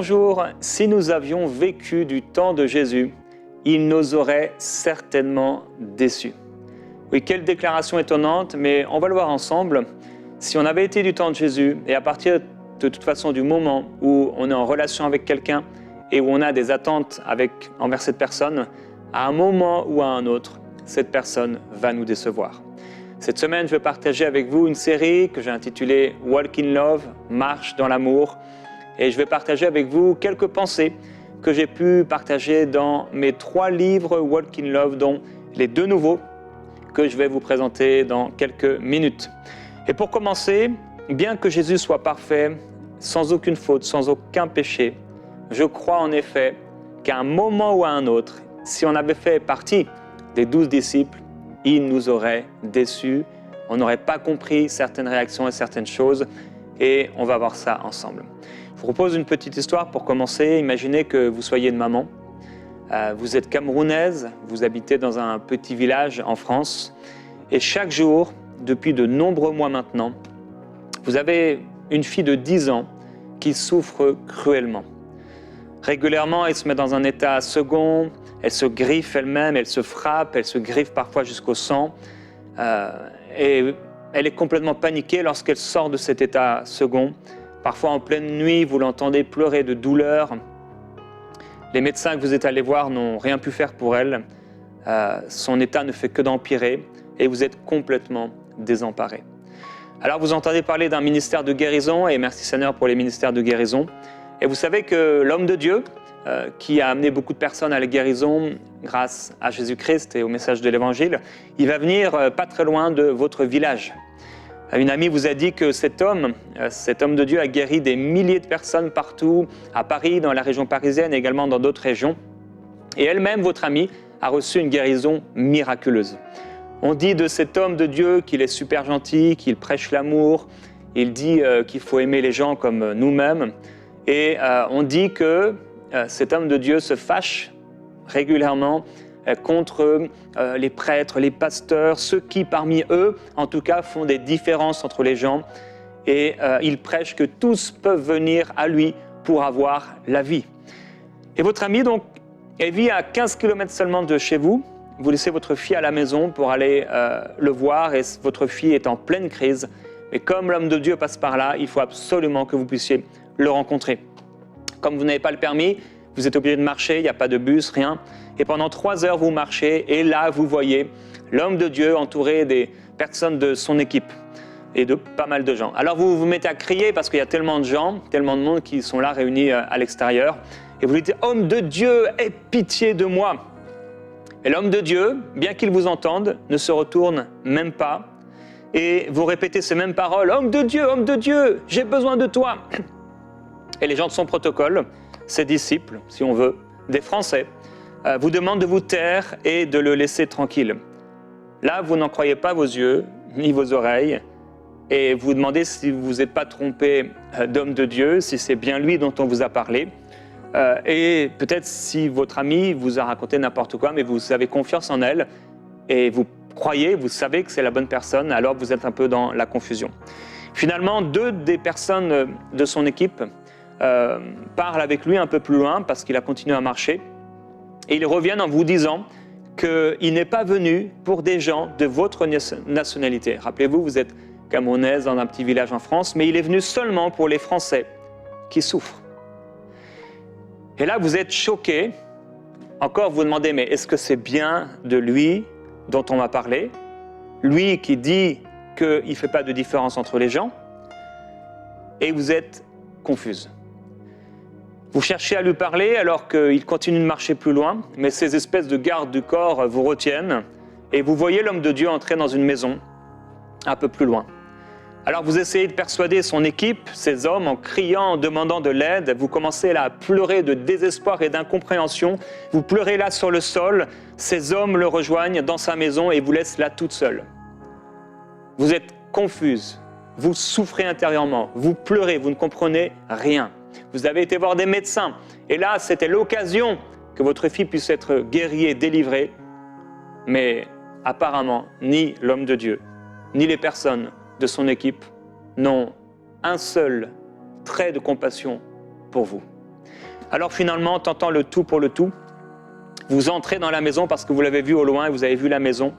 bonjour, si nous avions vécu du temps de Jésus, il nous aurait certainement déçus. Oui, quelle déclaration étonnante, mais on va le voir ensemble. Si on avait été du temps de Jésus, et à partir de toute façon du moment où on est en relation avec quelqu'un et où on a des attentes envers cette personne, à un moment ou à un autre, cette personne va nous décevoir. Cette semaine, je vais partager avec vous une série que j'ai intitulée « Walk in Love », Marche dans l'amour. Et je vais partager avec vous quelques pensées que j'ai pu partager dans mes 3 livres Walk in Love, dont les 2 nouveaux que je vais vous présenter dans quelques minutes. Et pour commencer, bien que Jésus soit parfait, sans aucune faute, sans aucun péché, je crois en effet qu'à un moment ou à un autre, si on avait fait partie des 12 disciples, il nous aurait déçus, on n'aurait pas compris certaines réactions et certaines choses, et on va voir ça ensemble. Je vous propose une petite histoire pour commencer. Imaginez que vous soyez une maman, vous êtes camerounaise, vous habitez dans un petit village en France, et chaque jour, depuis de nombreux mois maintenant, vous avez une fille de 10 ans qui souffre cruellement. Régulièrement, elle se met dans un état second, elle se griffe elle-même, elle se frappe, elle se griffe parfois jusqu'au sang. Et elle est complètement paniquée lorsqu'elle sort de cet état second. Parfois en pleine nuit, vous l'entendez pleurer de douleur. Les médecins que vous êtes allés voir n'ont rien pu faire pour elle. Son état ne fait que d'empirer et vous êtes complètement désemparé. Alors vous entendez parler d'un ministère de guérison, et merci Seigneur pour les ministères de guérison. Et vous savez que l'homme de Dieu, qui a amené beaucoup de personnes à la guérison grâce à Jésus-Christ et au message de l'Évangile, il va venir pas très loin de votre village. Une amie vous a dit que cet homme de Dieu a guéri des milliers de personnes partout, à Paris, dans la région parisienne et également dans d'autres régions. Et elle-même, votre amie, a reçu une guérison miraculeuse. On dit de cet homme de Dieu qu'il est super gentil, qu'il prêche l'amour, il dit qu'il faut aimer les gens comme nous-mêmes. Et on dit que cet homme de Dieu se fâche régulièrement contre les prêtres, les pasteurs, ceux qui parmi eux, en tout cas, font des différences entre les gens. Et il prêche que tous peuvent venir à lui pour avoir la vie. Et votre amie, donc, elle vit à 15 km seulement de chez vous. Vous laissez votre fille à la maison pour aller le voir et votre fille est en pleine crise. Mais comme l'homme de Dieu passe par là, il faut absolument que vous puissiez le rencontrer. Comme vous n'avez pas le permis, vous êtes obligé de marcher, il n'y a pas de bus, rien. Et pendant 3 heures, vous marchez et là, vous voyez l'homme de Dieu entouré des personnes de son équipe et de pas mal de gens. Alors vous vous mettez à crier parce qu'il y a tellement de gens, tellement de monde qui sont là réunis à l'extérieur. Et vous lui dites « Homme de Dieu, aie pitié de moi !» Et l'homme de Dieu, bien qu'il vous entende, ne se retourne même pas. Et vous répétez ces mêmes paroles « Homme de Dieu, j'ai besoin de toi !» Et les gens de son protocole, ses disciples, si on veut, des Français, vous demandent de vous taire et de le laisser tranquille. Là, vous n'en croyez pas vos yeux, ni vos oreilles, et vous demandez si vous n'êtes pas trompé d'homme de Dieu, si c'est bien lui dont on vous a parlé. Et peut-être si votre ami vous a raconté n'importe quoi, mais vous avez confiance en elle, et vous croyez, vous savez que c'est la bonne personne, alors vous êtes un peu dans la confusion. Finalement, 2 des personnes de son équipe parlent avec lui un peu plus loin parce qu'il a continué à marcher et ils reviennent en vous disant qu'il n'est pas venu pour des gens de votre nationalité. Rappelez-vous, vous êtes camerounaise dans un petit village en France, mais il est venu seulement pour les Français qui souffrent. Et là, vous êtes choqués. Encore, vous demandez, mais est-ce que c'est bien de lui dont on m'a parlé? Lui qui dit qu'il ne fait pas de différence entre les gens? Et vous êtes confuse. Vous cherchez à lui parler alors qu'il continue de marcher plus loin, mais ces espèces de gardes du corps vous retiennent et vous voyez l'homme de Dieu entrer dans une maison un peu plus loin. Alors vous essayez de persuader son équipe, ces hommes, en criant, en demandant de l'aide. Vous commencez là à pleurer de désespoir et d'incompréhension. Vous pleurez là sur le sol. Ces hommes le rejoignent dans sa maison et vous laissent là toute seule. Vous êtes confuse, vous souffrez intérieurement, vous pleurez, vous ne comprenez rien. Vous avez été voir des médecins et là, c'était l'occasion que votre fille puisse être guérie et délivrée. Mais apparemment, ni l'homme de Dieu, ni les personnes de son équipe n'ont un seul trait de compassion pour vous. Alors finalement, tentant le tout pour le tout, vous entrez dans la maison parce que vous l'avez vu au loin et vous avez vu la maison,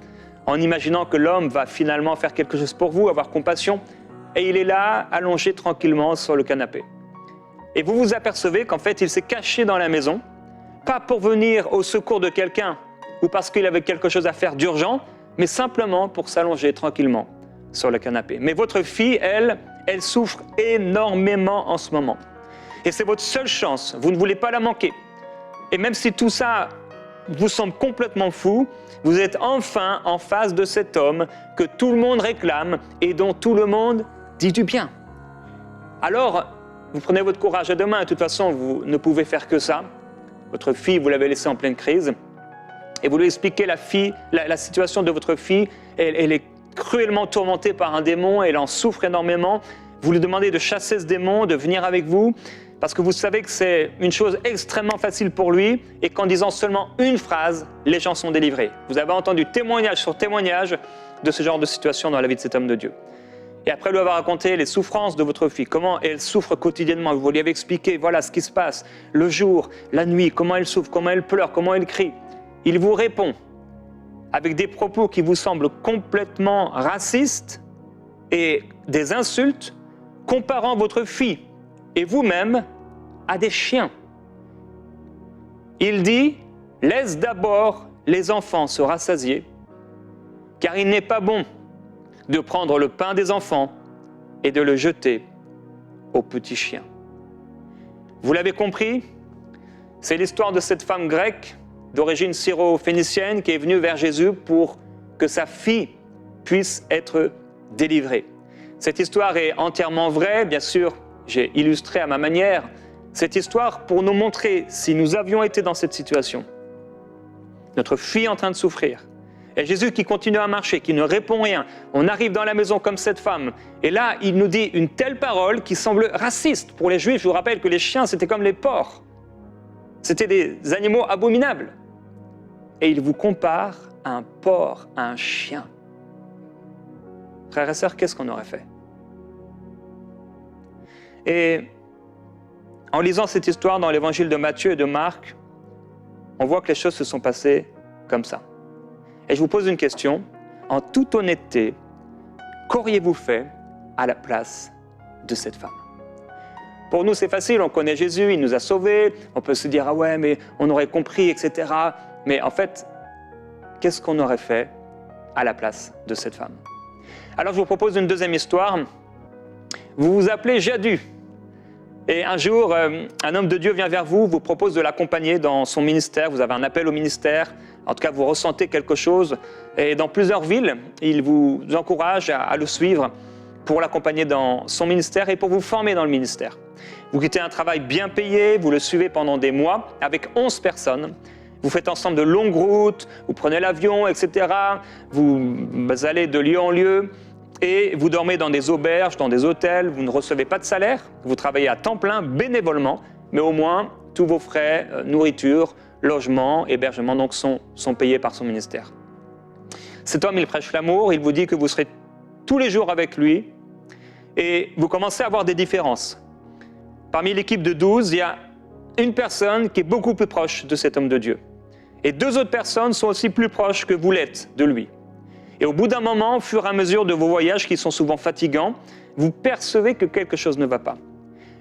en imaginant que l'homme va finalement faire quelque chose pour vous, avoir compassion, et il est là, allongé tranquillement sur le canapé. Et vous vous apercevez qu'en fait, il s'est caché dans la maison, pas pour venir au secours de quelqu'un ou parce qu'il avait quelque chose à faire d'urgent, mais simplement pour s'allonger tranquillement sur le canapé. Mais votre fille, elle souffre énormément en ce moment. Et c'est votre seule chance, vous ne voulez pas la manquer. Et même si tout ça vous semble complètement fou, vous êtes enfin en face de cet homme que tout le monde réclame et dont tout le monde dit du bien. Alors, vous prenez votre courage à deux mains, de toute façon, vous ne pouvez faire que ça. Votre fille, vous l'avez laissée en pleine crise. Et vous lui expliquez la situation de votre fille. Elle est cruellement tourmentée par un démon, elle en souffre énormément. Vous lui demandez de chasser ce démon, de venir avec vous, parce que vous savez que c'est une chose extrêmement facile pour lui et qu'en disant seulement une phrase, les gens sont délivrés. Vous avez entendu témoignage sur témoignage de ce genre de situation dans la vie de cet homme de Dieu. Et après lui avoir raconté les souffrances de votre fille, comment elle souffre quotidiennement, vous lui avez expliqué, voilà ce qui se passe, le jour, la nuit, comment elle souffre, comment elle pleure, comment elle crie. Il vous répond avec des propos qui vous semblent complètement racistes et des insultes, comparant votre fille et vous-même à des chiens. Il dit, laisse d'abord les enfants se rassasier, car il n'est pas bon de prendre le pain des enfants et de le jeter aux petits chiens. Vous l'avez compris, c'est l'histoire de cette femme grecque d'origine syro-phénicienne qui est venue vers Jésus pour que sa fille puisse être délivrée. Cette histoire est entièrement vraie, bien sûr, j'ai illustré à ma manière cette histoire pour nous montrer si nous avions été dans cette situation. Notre fille est en train de souffrir. Et Jésus qui continue à marcher, qui ne répond rien. On arrive dans la maison comme cette femme. Et là, il nous dit une telle parole qui semble raciste. Pour les Juifs, je vous rappelle que les chiens, c'était comme les porcs. C'était des animaux abominables. Et il vous compare à un porc, à un chien. Frères et sœurs, qu'est-ce qu'on aurait fait? Et en lisant cette histoire dans l'évangile de Matthieu et de Marc, on voit que les choses se sont passées comme ça. Et je vous pose une question, en toute honnêteté, qu'auriez-vous fait à la place de cette femme? Pour nous, c'est facile, on connaît Jésus, il nous a sauvés, on peut se dire « Ah ouais, mais on aurait compris, etc. » Mais en fait, qu'est-ce qu'on aurait fait à la place de cette femme? Alors, je vous propose une deuxième histoire. Vous vous appelez Jadu. Et un jour, un homme de Dieu vient vers vous, vous propose de l'accompagner dans son ministère. Vous avez un appel au ministère. En tout cas, vous ressentez quelque chose. Et dans plusieurs villes, il vous encourage à le suivre pour l'accompagner dans son ministère et pour vous former dans le ministère. Vous quittez un travail bien payé, vous le suivez pendant des mois avec 11 personnes. Vous faites ensemble de longues routes, vous prenez l'avion, etc. Vous allez de lieu en lieu et vous dormez dans des auberges, dans des hôtels. Vous ne recevez pas de salaire, vous travaillez à temps plein, bénévolement, mais au moins tous vos frais, nourriture, logement, hébergement, donc sont payés par son ministère. Cet homme, il prêche l'amour, il vous dit que vous serez tous les jours avec lui et vous commencez à avoir des différences. Parmi l'équipe de 12, il y a une personne qui est beaucoup plus proche de cet homme de Dieu. Et 2 autres personnes sont aussi plus proches que vous l'êtes de lui. Et au bout d'un moment, au fur et à mesure de vos voyages qui sont souvent fatigants, vous percevez que quelque chose ne va pas.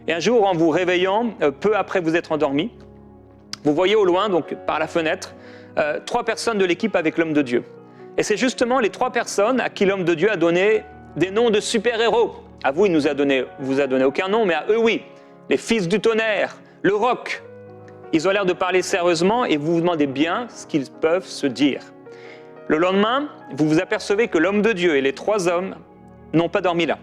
Et un jour, en vous réveillant, peu après vous être endormi, vous voyez au loin, donc par la fenêtre, 3 personnes de l'équipe avec l'homme de Dieu. Et c'est justement les 3 personnes à qui l'homme de Dieu a donné des noms de super-héros. À vous, il vous a donné aucun nom, mais à eux, oui. Les fils du tonnerre, le roc. Ils ont l'air de parler sérieusement et vous vous demandez bien ce qu'ils peuvent se dire. Le lendemain, vous vous apercevez que l'homme de Dieu et les 3 hommes n'ont pas dormi là.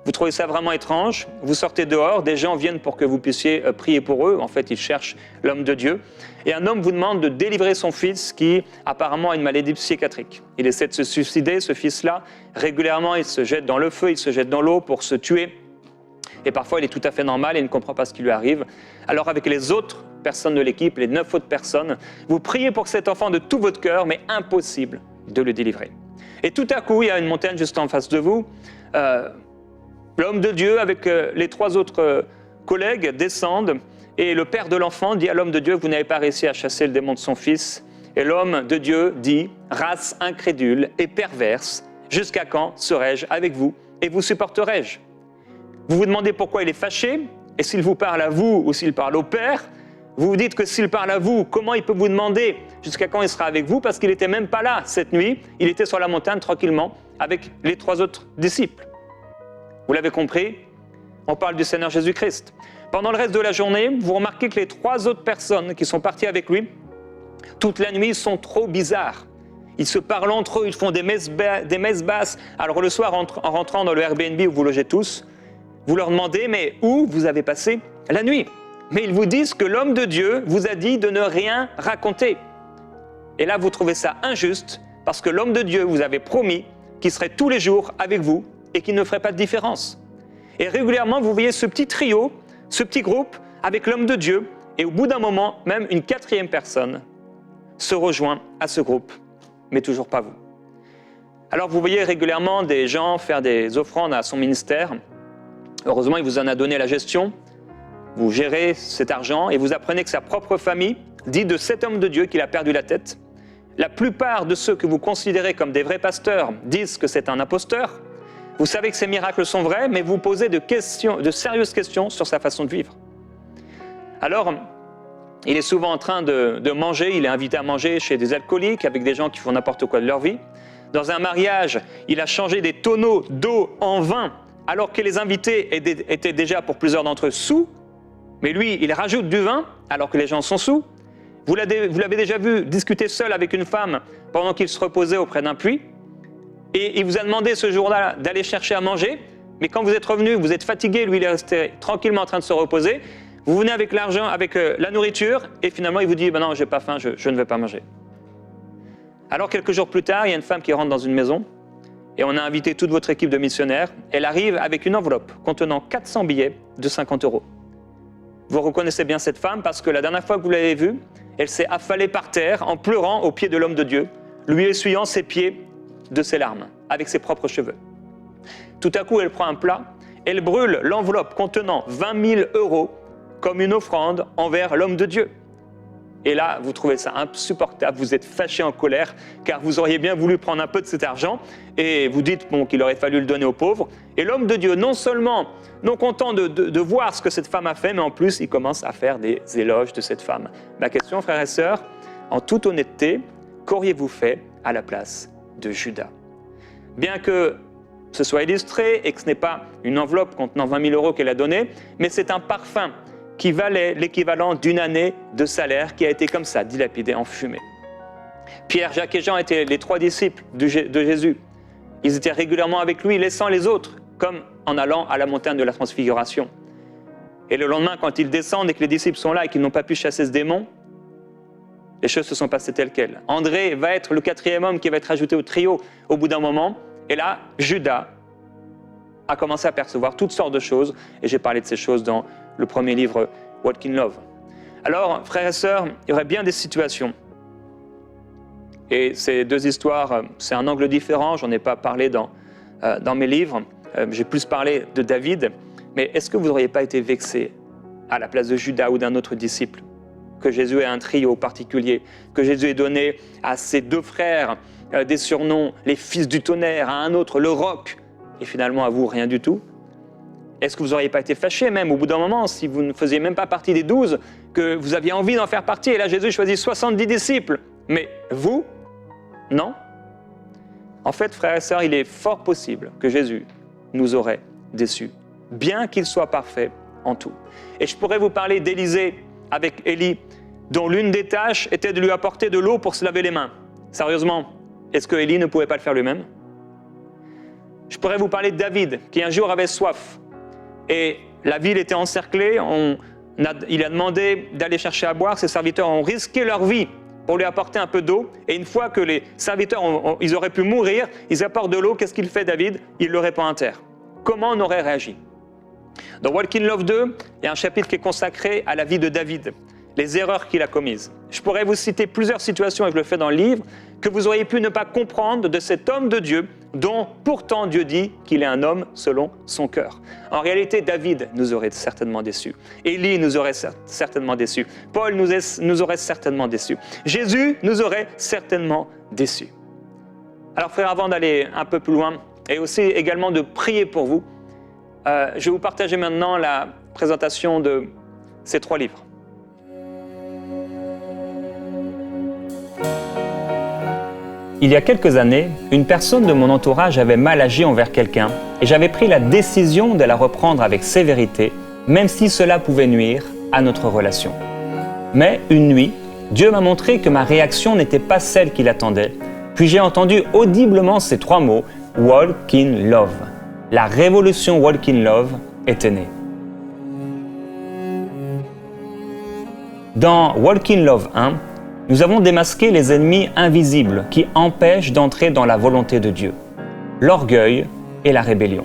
Vous trouvez ça vraiment étrange, vous sortez dehors, des gens viennent pour que vous puissiez prier pour eux, en fait ils cherchent l'homme de Dieu, et un homme vous demande de délivrer son fils qui apparemment a une maladie psychiatrique. Il essaie de se suicider, ce fils-là, régulièrement il se jette dans le feu, il se jette dans l'eau pour se tuer, et parfois il est tout à fait normal et il ne comprend pas ce qui lui arrive. Alors avec les autres personnes de l'équipe, les 9 autres personnes, vous priez pour cet enfant de tout votre cœur, mais impossible de le délivrer. Et tout à coup, il y a une montagne juste en face de vous, l'homme de Dieu avec les 3 autres collègues descendent Et le père de l'enfant dit à l'homme de Dieu, vous n'avez pas réussi à chasser le démon de son fils. Et l'homme de Dieu dit, race incrédule et perverse, jusqu'à quand serai-je avec vous et vous supporterai-je? Vous vous demandez pourquoi il est fâché, et s'il vous parle à vous ou s'il parle au père, vous vous dites que s'il parle à vous, comment il peut vous demander jusqu'à quand il sera avec vous, parce qu'il n'était même pas là cette nuit, il était sur la montagne tranquillement avec les 3 autres disciples. Vous l'avez compris, on parle du Seigneur Jésus-Christ. Pendant le reste de la journée, vous remarquez que les 3 autres personnes qui sont parties avec lui, toute la nuit, sont trop bizarres. Ils se parlent entre eux, ils font des messes basses. Alors le soir, en rentrant dans le Airbnb où vous logez tous, vous leur demandez, mais où vous avez passé la nuit? Mais ils vous disent que l'homme de Dieu vous a dit de ne rien raconter. Et là, vous trouvez ça injuste, parce que l'homme de Dieu vous avait promis qu'il serait tous les jours avec vous et qu'il ne ferait pas de différence. Et régulièrement, vous voyez ce petit trio, ce petit groupe avec l'homme de Dieu, et au bout d'un moment, même une 4e personne se rejoint à ce groupe, mais toujours pas vous. Alors vous voyez régulièrement des gens faire des offrandes à son ministère. Heureusement, il vous en a donné la gestion. Vous gérez cet argent et vous apprenez que sa propre famille dit de cet homme de Dieu qu'il a perdu la tête. La plupart de ceux que vous considérez comme des vrais pasteurs disent que c'est un imposteur. Vous savez que ces miracles sont vrais, mais vous posez de sérieuses questions sur sa façon de vivre. Alors, il est souvent en train de manger, il est invité à manger chez des alcooliques, avec des gens qui font n'importe quoi de leur vie. Dans un mariage, il a changé des tonneaux d'eau en vin, alors que les invités étaient déjà pour plusieurs d'entre eux sous. Mais lui, il rajoute du vin, alors que les gens sont sous. Vous l'avez déjà vu discuter seul avec une femme pendant qu'il se reposait auprès d'un puits. Et il vous a demandé ce jour-là d'aller chercher à manger. Mais quand vous êtes revenu, vous êtes fatigué, lui il est resté tranquillement en train de se reposer. Vous venez avec l'argent, avec la nourriture, et finalement il vous dit non, j'ai pas faim, je ne vais pas manger. Alors quelques jours plus tard, il y a une femme qui rentre dans une maison, et on a invité toute votre équipe de missionnaires. Elle arrive avec une enveloppe contenant 400 billets de 50 €. Vous reconnaissez bien cette femme parce que la dernière fois que vous l'avez vue, elle s'est affalée par terre en pleurant aux pieds de l'homme de Dieu, lui essuyant ses pieds de ses larmes, avec ses propres cheveux. Tout à coup, elle prend un plat, elle brûle l'enveloppe contenant 20 000 € comme une offrande envers l'homme de Dieu. Et là, vous trouvez ça insupportable, vous êtes fâché en colère, car vous auriez bien voulu prendre un peu de cet argent, et vous dites qu'il aurait fallu le donner aux pauvres. Et l'homme de Dieu, non seulement non content de voir ce que cette femme a fait, mais en plus, il commence à faire des éloges de cette femme. Ma question, frères et sœurs, en toute honnêteté, qu'auriez-vous fait à la place de Judas? Bien que ce soit illustré et que ce n'est pas une enveloppe contenant 20 000 € qu'elle a donnée, mais c'est un parfum qui valait l'équivalent d'une année de salaire qui a été comme ça dilapidé en fumée. Pierre, Jacques et Jean étaient les 3 disciples de Jésus. Ils étaient régulièrement avec lui, laissant les autres, comme en allant à la montagne de la transfiguration. Et le lendemain, quand ils descendent et que les disciples sont là et qu'ils n'ont pas pu chasser ce démon, les choses se sont passées telles quelles. André va être le 4e homme qui va être ajouté au trio au bout d'un moment. Et là, Judas a commencé à percevoir toutes sortes de choses. Et j'ai parlé de ces choses dans le premier livre, Walk in Love. Alors, frères et sœurs, il y aurait bien des situations. Et ces 2 histoires, c'est un angle différent. J'en ai pas parlé dans mes livres. J'ai plus parlé de David. Mais est-ce que vous n'auriez pas été vexé à la place de Judas ou d'un autre disciple que Jésus ait un trio particulier, que Jésus ait donné à ses 2 frères des surnoms, les fils du tonnerre, à un autre, le roc, et finalement à vous, rien du tout? Est-ce que vous n'auriez pas été fâché même au bout d'un moment, si vous ne faisiez même pas partie des 12, que vous aviez envie d'en faire partie, et là Jésus choisit 70 disciples, mais vous, non? En fait, frères et sœurs, il est fort possible que Jésus nous aurait déçus, bien qu'il soit parfait en tout. Et je pourrais vous parler d'Élisée avec Élie, dont l'une des tâches était de lui apporter de l'eau pour se laver les mains. Sérieusement, est-ce que Élie ne pouvait pas le faire lui-même? Je pourrais vous parler de David, qui un jour avait soif. Et la ville était encerclée, il a demandé d'aller chercher à boire, ses serviteurs ont risqué leur vie pour lui apporter un peu d'eau. Et une fois que les serviteurs ils auraient pu mourir, ils apportent de l'eau, qu'est-ce qu'il fait David? Il le répand à terre. Comment on aurait réagi? Dans Walk in Love 2, il y a un chapitre qui est consacré à la vie de David. les erreurs qu'il a commises. Je pourrais vous citer plusieurs situations, et je le fais dans le livre, que vous auriez pu ne pas comprendre de cet homme de Dieu, dont pourtant Dieu dit qu'il est un homme selon son cœur. En réalité, David nous aurait certainement déçus. Élie nous aurait certainement déçus. Paul nous aurait certainement déçus. Jésus nous aurait certainement déçus. Alors frères, avant d'aller un peu plus loin, et aussi également de prier pour vous, je vais vous partager maintenant la présentation de ces 3 livres. Il y a quelques années, une personne de mon entourage avait mal agi envers quelqu'un et j'avais pris la décision de la reprendre avec sévérité, même si cela pouvait nuire à notre relation. Mais une nuit, Dieu m'a montré que ma réaction n'était pas celle qu'il attendait, puis j'ai entendu audiblement ces 3 mots « Walk in Love ». La révolution Walk in Love était née. Dans Walk in Love 1, nous avons démasqué les ennemis invisibles qui empêchent d'entrer dans la volonté de Dieu, l'orgueil et la rébellion.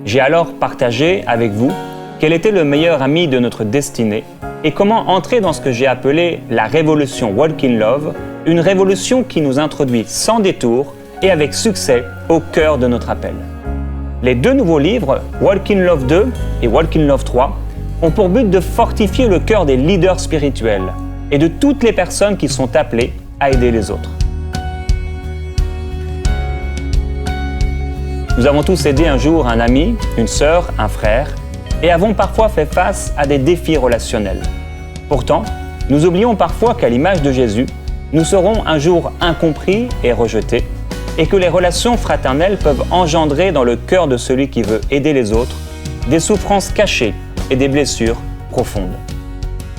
J'ai alors partagé avec vous quel était le meilleur ami de notre destinée et comment entrer dans ce que j'ai appelé la révolution Walk in Love, une révolution qui nous introduit sans détour et avec succès au cœur de notre appel. Les 2 nouveaux livres, Walk in Love 2 et Walk in Love 3, ont pour but de fortifier le cœur des leaders spirituels et de toutes les personnes qui sont appelées à aider les autres. Nous avons tous aidé un jour un ami, une sœur, un frère, et avons parfois fait face à des défis relationnels. Pourtant, nous oublions parfois qu'à l'image de Jésus, nous serons un jour incompris et rejetés, et que les relations fraternelles peuvent engendrer dans le cœur de celui qui veut aider les autres des souffrances cachées et des blessures profondes.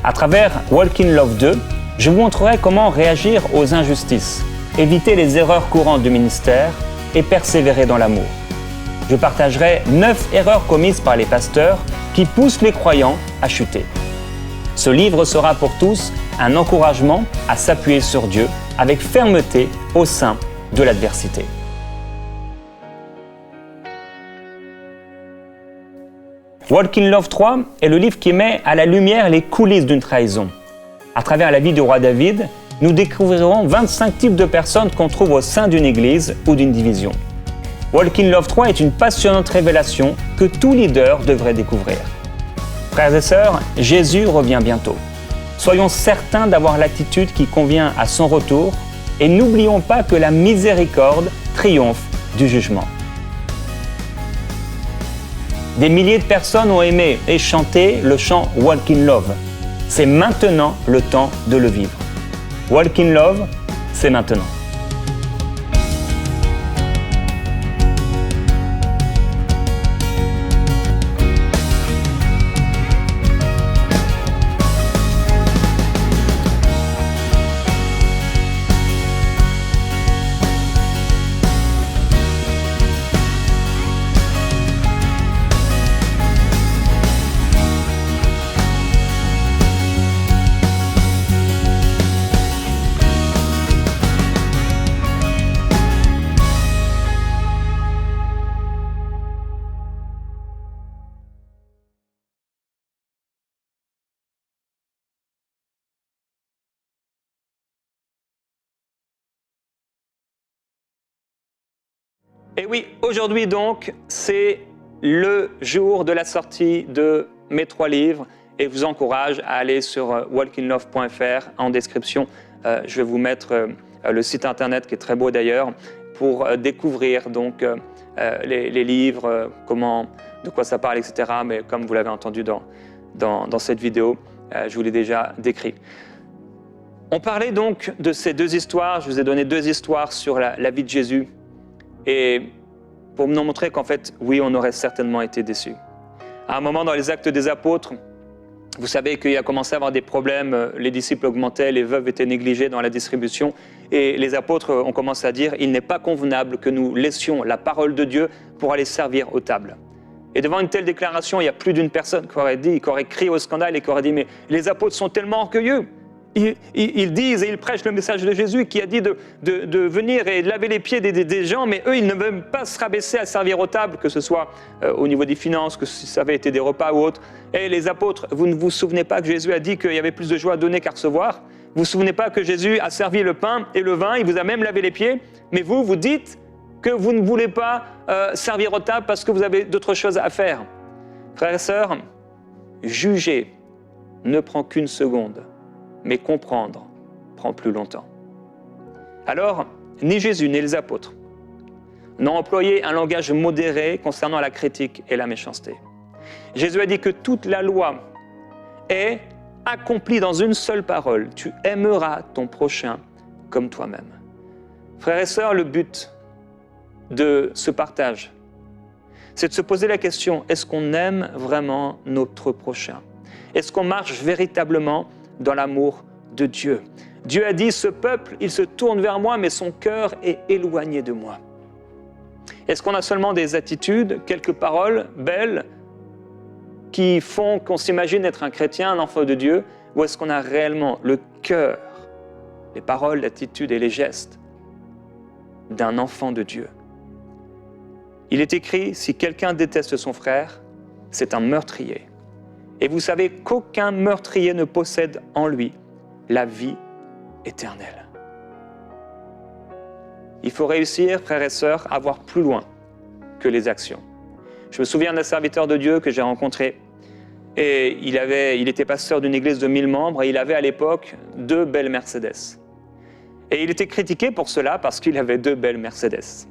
À travers Walk in Love 2, je vous montrerai comment réagir aux injustices, éviter les erreurs courantes du ministère et persévérer dans l'amour. Je partagerai 9 erreurs commises par les pasteurs qui poussent les croyants à chuter. Ce livre sera pour tous un encouragement à s'appuyer sur Dieu avec fermeté au sein de l'adversité. Walk in Love 3 est le livre qui met à la lumière les coulisses d'une trahison. À travers la vie du roi David, nous découvrirons 25 types de personnes qu'on trouve au sein d'une église ou d'une division. Walk in Love 3 est une passionnante révélation que tout leader devrait découvrir. Frères et sœurs, Jésus revient bientôt. Soyons certains d'avoir l'attitude qui convient à son retour et n'oublions pas que la miséricorde triomphe du jugement. Des milliers de personnes ont aimé et chanté le chant Walk in Love. C'est maintenant le temps de le vivre. Walk in Love, c'est maintenant. Et oui, aujourd'hui donc, c'est le jour de la sortie de mes 3 livres et je vous encourage à aller sur walkinlove.fr. En description, je vais vous mettre le site internet qui est très beau d'ailleurs pour découvrir donc les livres, de quoi ça parle, etc. Mais comme vous l'avez entendu dans cette vidéo, je vous l'ai déjà décrit. On parlait donc de ces 2 histoires. Je vous ai donné 2 histoires sur la vie de Jésus. Et pour nous montrer qu'en fait, oui, on aurait certainement été déçus. À un moment dans les Actes des Apôtres, vous savez qu'il a commencé à avoir des problèmes, les disciples augmentaient, les veuves étaient négligées dans la distribution, et les apôtres ont commencé à dire « Il n'est pas convenable que nous laissions la parole de Dieu pour aller servir aux tables ». Et devant une telle déclaration, il y a plus d'une personne qui aurait crié au scandale et qui aurait dit « Mais les apôtres sont tellement orgueilleux !» ils disent et ils prêchent le message de Jésus qui a dit de venir et de laver les pieds des gens, mais eux, ils ne veulent pas se rabaisser à servir aux tables, que ce soit au niveau des finances, que ça avait été des repas ou autre. Et les apôtres, vous ne vous souvenez pas que Jésus a dit qu'il y avait plus de joie à donner qu'à recevoir? Vous ne vous souvenez pas que Jésus a servi le pain et le vin, il vous a même lavé les pieds? Mais vous, vous dites que vous ne voulez pas servir aux tables parce que vous avez d'autres choses à faire. Frères et sœurs, juger ne prend qu'une seconde, mais comprendre prend plus longtemps. Alors, ni Jésus ni les apôtres n'ont employé un langage modéré concernant la critique et la méchanceté. Jésus a dit que toute la loi est accomplie dans une seule parole. Tu aimeras ton prochain comme toi-même. Frères et sœurs, le but de ce partage, c'est de se poser la question, est-ce qu'on aime vraiment notre prochain? Est-ce qu'on marche véritablement dans l'amour de Dieu? Dieu a dit, ce peuple, il se tourne vers moi, mais son cœur est éloigné de moi. Est-ce qu'on a seulement des attitudes, quelques paroles belles, qui font qu'on s'imagine être un chrétien, un enfant de Dieu, ou est-ce qu'on a réellement le cœur, les paroles, l'attitude et les gestes d'un enfant de Dieu? Il est écrit, si quelqu'un déteste son frère, c'est un meurtrier. Et vous savez qu'aucun meurtrier ne possède en lui la vie éternelle. Il faut réussir, frères et sœurs, à voir plus loin que les actions. Je me souviens d'un serviteur de Dieu que j'ai rencontré. Et il était pasteur d'une église de 1000 membres et il avait à l'époque 2 belles Mercedes. Et il était critiqué pour cela parce qu'il avait 2 belles Mercedes.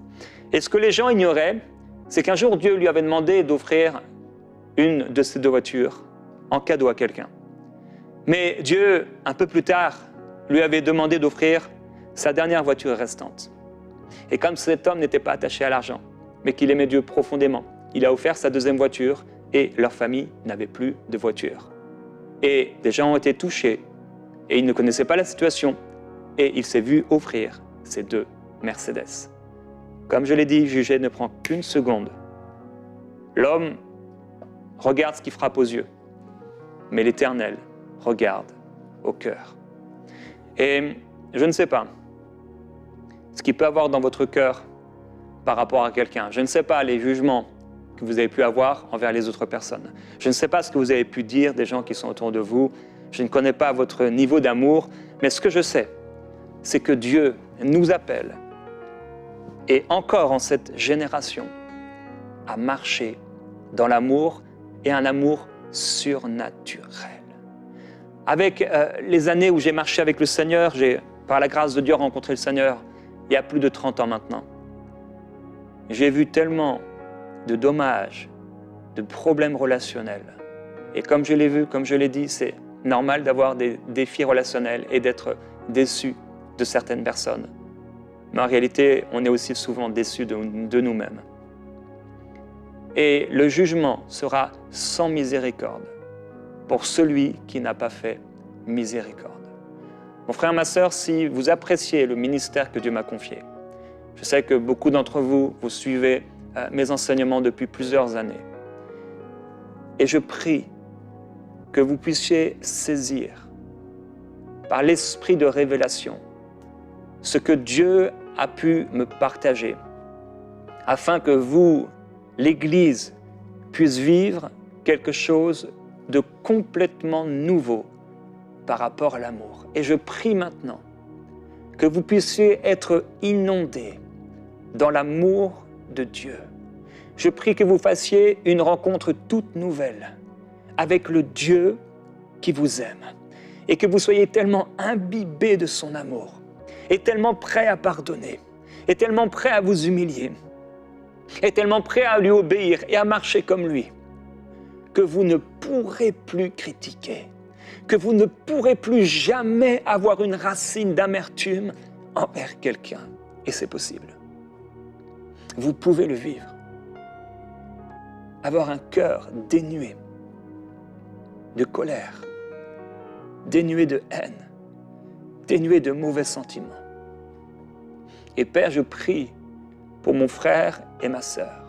Et ce que les gens ignoraient, c'est qu'un jour Dieu lui avait demandé d'offrir une de ces 2 voitures en cadeau à quelqu'un. Mais Dieu, un peu plus tard, lui avait demandé d'offrir sa dernière voiture restante. Et comme cet homme n'était pas attaché à l'argent, mais qu'il aimait Dieu profondément, il a offert sa 2e voiture et leur famille n'avait plus de voiture. Et des gens ont été touchés et ils ne connaissaient pas la situation et il s'est vu offrir ces 2 Mercedes. Comme je l'ai dit, juger ne prend qu'une seconde. L'homme regarde ce qui frappe aux yeux, mais l'Éternel regarde au cœur. Et je ne sais pas ce qu'il peut avoir dans votre cœur par rapport à quelqu'un. Je ne sais pas les jugements que vous avez pu avoir envers les autres personnes. Je ne sais pas ce que vous avez pu dire des gens qui sont autour de vous. Je ne connais pas votre niveau d'amour, mais ce que je sais, c'est que Dieu nous appelle, et encore en cette génération, à marcher dans l'amour et un amour surnaturel. Avec les années où j'ai marché avec le Seigneur, j'ai, par la grâce de Dieu, rencontré le Seigneur il y a plus de 30 ans maintenant. J'ai vu tellement de dommages, de problèmes relationnels. Et comme je l'ai vu, comme je l'ai dit, c'est normal d'avoir des défis relationnels et d'être déçu de certaines personnes. Mais en réalité, on est aussi souvent déçu de nous-mêmes. Et le jugement sera sans miséricorde pour celui qui n'a pas fait miséricorde. Mon frère, ma sœur, si vous appréciez le ministère que Dieu m'a confié, je sais que beaucoup d'entre vous, vous suivez mes enseignements depuis plusieurs années. Et je prie que vous puissiez saisir par l'esprit de révélation ce que Dieu a pu me partager, afin que vous, l'Église, puisse vivre quelque chose de complètement nouveau par rapport à l'amour. Et je prie maintenant que vous puissiez être inondés dans l'amour de Dieu. Je prie que vous fassiez une rencontre toute nouvelle avec le Dieu qui vous aime et que vous soyez tellement imbibés de son amour et tellement prêts à pardonner et tellement prêts à vous humilier et tellement prêts à lui obéir et à marcher comme lui que vous ne pourrez plus critiquer, que vous ne pourrez plus jamais avoir une racine d'amertume envers quelqu'un. Et c'est possible. Vous pouvez le vivre. Avoir un cœur dénué de colère, dénué de haine, dénué de mauvais sentiments. Et Père, je prie pour mon frère et ma sœur.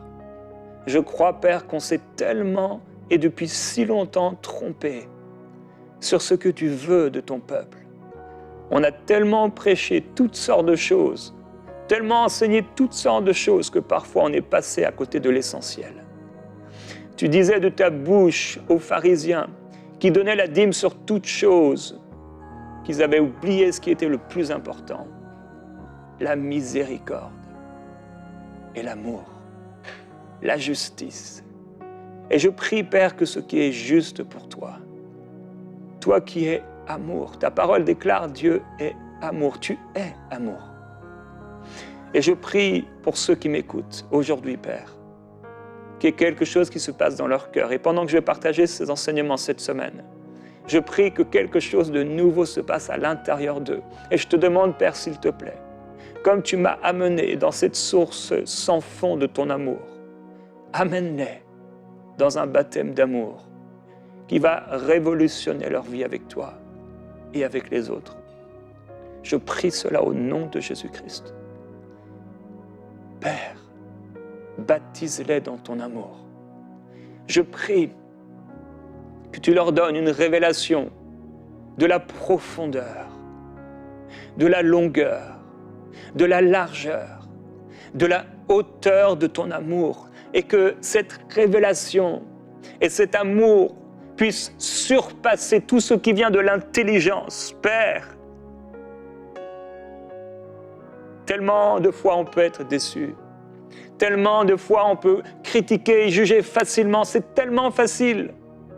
Je crois, Père, qu'on s'est tellement et depuis si longtemps trompé sur ce que tu veux de ton peuple. On a tellement prêché toutes sortes de choses, tellement enseigné toutes sortes de choses que parfois on est passé à côté de l'essentiel. Tu disais de ta bouche aux pharisiens qui donnaient la dîme sur toutes choses, qu'ils avaient oublié ce qui était le plus important, la miséricorde et l'amour, la justice. Et je prie, Père, que ce qui est juste pour toi, toi qui es amour, ta parole déclare Dieu est amour, tu es amour. Et je prie pour ceux qui m'écoutent aujourd'hui, Père, qu'il y ait quelque chose qui se passe dans leur cœur. Et pendant que je vais partager ces enseignements cette semaine, je prie que quelque chose de nouveau se passe à l'intérieur d'eux. Et je te demande, Père, s'il te plaît, comme tu m'as amené dans cette source sans fond de ton amour, amène-les dans un baptême d'amour qui va révolutionner leur vie avec toi et avec les autres. Je prie cela au nom de Jésus-Christ. Père, baptise-les dans ton amour. Je prie que tu leur donnes une révélation de la profondeur, de la longueur, de la largeur, de la hauteur de ton amour, et que cette révélation et cet amour puissent surpasser tout ce qui vient de l'intelligence. Père, tellement de fois on peut être déçu, tellement de fois on peut critiquer et juger facilement, c'est tellement facile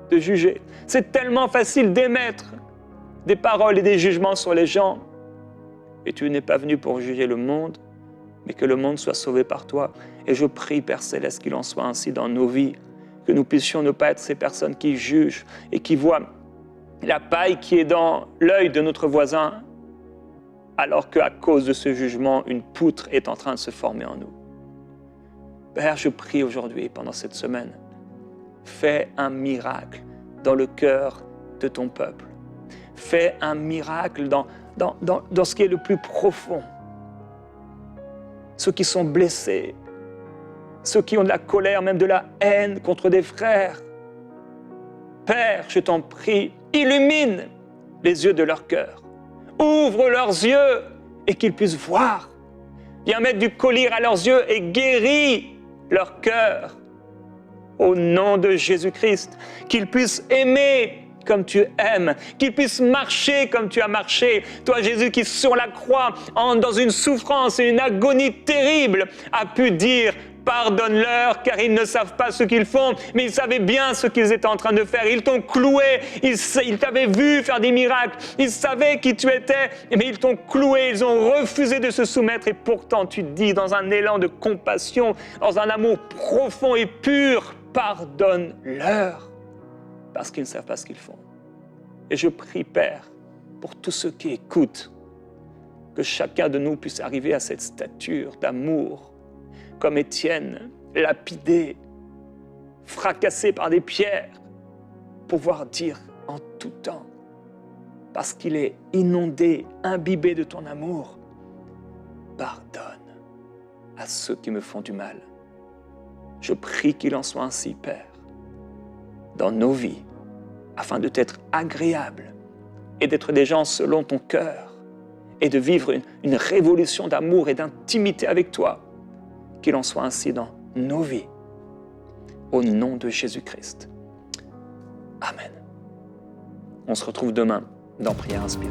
de juger, c'est tellement facile d'émettre des paroles et des jugements sur les gens. Et tu n'es pas venu pour juger le monde, mais que le monde soit sauvé par toi. Et je prie, Père Céleste, qu'il en soit ainsi dans nos vies, que nous puissions ne pas être ces personnes qui jugent et qui voient la paille qui est dans l'œil de notre voisin, alors qu'à cause de ce jugement, une poutre est en train de se former en nous. Père, je prie aujourd'hui, pendant cette semaine, fais un miracle dans le cœur de ton peuple. Fais un miracle dans ce qui est le plus profond. Ceux qui sont blessés, ceux qui ont de la colère, même de la haine contre des frères. Père, je t'en prie, illumine les yeux de leur cœur. Ouvre leurs yeux et qu'ils puissent voir. Viens mettre du collier à leurs yeux et guéris leur cœur. Au nom de Jésus-Christ, qu'ils puissent aimer comme tu aimes, qu'ils puissent marcher comme tu as marché. Toi, Jésus, qui sur la croix, dans une souffrance et une agonie terrible, a pu dire « Pardonne-leur, car ils ne savent pas ce qu'ils font. » Mais ils savaient bien ce qu'ils étaient en train de faire. Ils t'ont cloué, ils t'avaient vu faire des miracles, ils savaient qui tu étais, mais ils t'ont cloué, ils ont refusé de se soumettre. Et pourtant, tu dis dans un élan de compassion, dans un amour profond et pur, « Pardonne-leur » parce qu'ils ne savent pas ce qu'ils font. Et je prie, Père, pour tous ceux qui écoutent, que chacun de nous puisse arriver à cette stature d'amour, comme Étienne, lapidé, fracassé par des pierres, pouvoir dire en tout temps, parce qu'il est inondé, imbibé de ton amour, pardonne à ceux qui me font du mal. Je prie qu'il en soit ainsi, Père, dans nos vies, afin de t'être agréable et d'être des gens selon ton cœur et de vivre une révolution d'amour et d'intimité avec toi. Qu'il en soit ainsi dans nos vies. Au nom de Jésus-Christ. Amen. On se retrouve demain dans Prière inspirée.